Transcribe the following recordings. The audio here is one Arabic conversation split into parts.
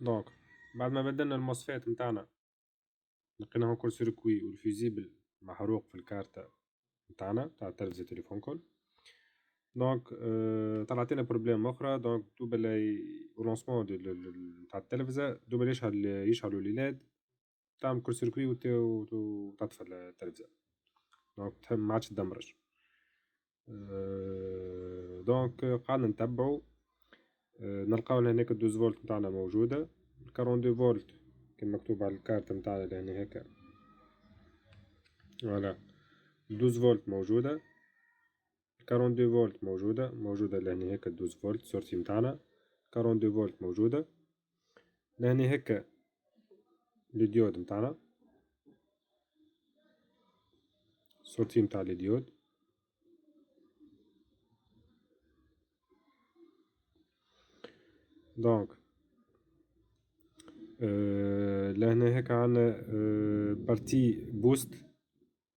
دونك بعد ما بدلنا الموسفيت متاعنا لقيناهم كل سيركوي والفيزيبل محروق في الكارتة متاعنا تاع التلفزة تليفون كل. دونك طلعت لنا بروبليم أخرى. دونك دوبا لونسمون تاع التلفزة دوبا يشعلوا ليلاد تعمل كل سيركوي وتطفى التلفزة. دونك ما عادش تدمرش. دونك قعدنا نتبعو نلقاو هناك الدوز فولت متاعنا موجودة، 42 فولت كان مكتوب على الكارت متاعنا لهنا هكا. فوالا 12 فولت موجودة، 42 فولت موجودة لهنا هكا 12 فولت سورتي متاعنا، 42 فولت موجودة لهنا هكا الديود متاعنا سورتي متاع الديود. دونك لهنا هكا عنا بارتي بوست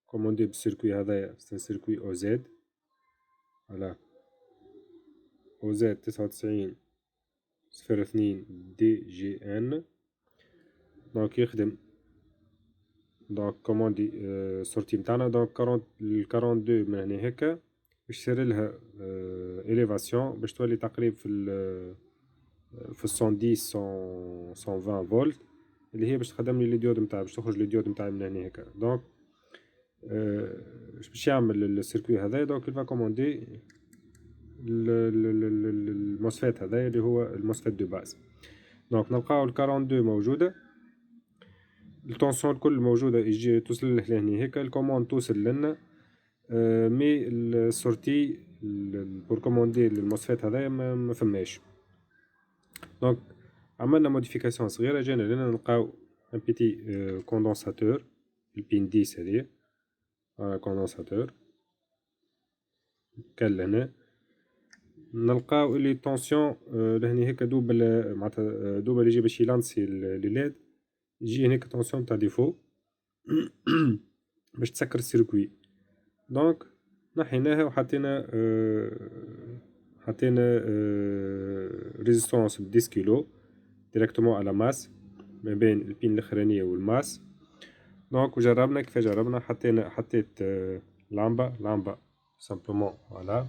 كوموندي بالسيركوي هذايا سيركوي او زد. فوالا او زد 99 دي جي ان. دونك يخدم دونك كوموندي سورتي متاعنا. دونك 42 من هنا هكا باش يصيرلها إليفاسيون باش تولي تقريب في 110 120 فولت اللي هي باش تخدملي لي ديود متاعي، باش تخرج لي ديود متاعي من هنا هكا. دونك باش يعمل السيركوي هذايا. دونك يلفا كوموندي الموسفيت هذايا اللي هو الموسفيت دو باز. دونك نلقاو 42 موجودة، التونسيون الكل موجودة يجي توصل له لهني هكا، الكوموند توصل لنا مي السورتي بور كوموندي الموسفيت هذايا ما فماش. دونك عملنا موديفيكاسيون صغيرة، جينا لنا نلقاو ان بيتي كوندونساتور البين 10 هذيا كوندونساتور كان لهنا. نلقاو اللي التونسيون لهني هكا دوبا معناتها دوبا اللي يجي باش يلانسي لي ليد يجي هناك تونسيون تاع ديفو باش تسكر السيركوي. دونك نحيناها وحطينا ريزيستونس ب 10 كيلو ديريكتومون على ماس ما بين البين الاخرانية والماس. دونك وجربنا كيف جربنا، حطيت لامبة سامبلومون فوالا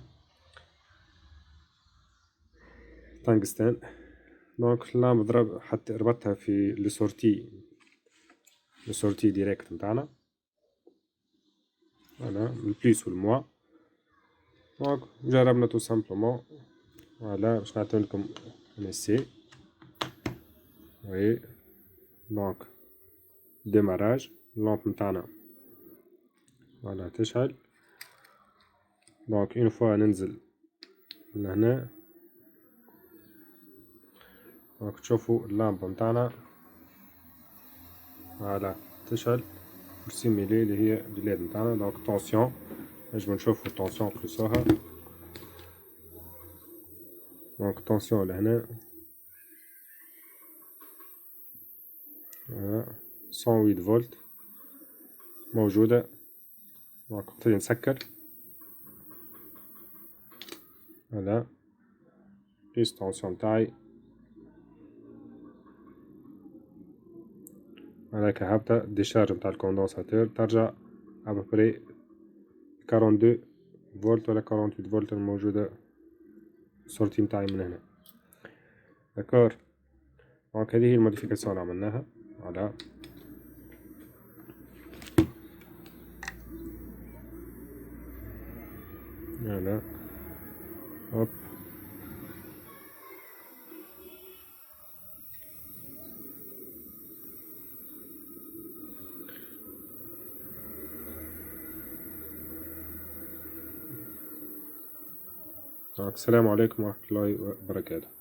تانغستان. دونك اللامبة ربطتها في لي سورتي ديريكت متاعنا فوالا البليس والموا. دونك جربنا تو سامبلومون فوالا باش نعطيلكم ان اسي. وي دونك ديماراج اللامب متاعنا فوالا تشعل. دونك اون فوا ننزل لهنا دونك تشوفوا اللامبة متاعنا فوالا تشعل سيميلي اللي هي الليد متاعنا. دونك طونسيون نجمو نشوفو الطونسيون نقيسوها. دونك طونسيون لهنا 108 فولت موجودة. دونك نبتدي نسكر فوالا قيس الطونسيون متاعي هذاك هابطة ديشارج متاع الكوندونساتور ترجع ابوبري 42 فولت ولا 48 فولت الموجودة السورتي متاعي من هنا. داكور. دونك هذه هي الموديفيكاسيون اللي عملناها فوالا. فوالا هوب السلام عليكم ورحمة الله وبركاته.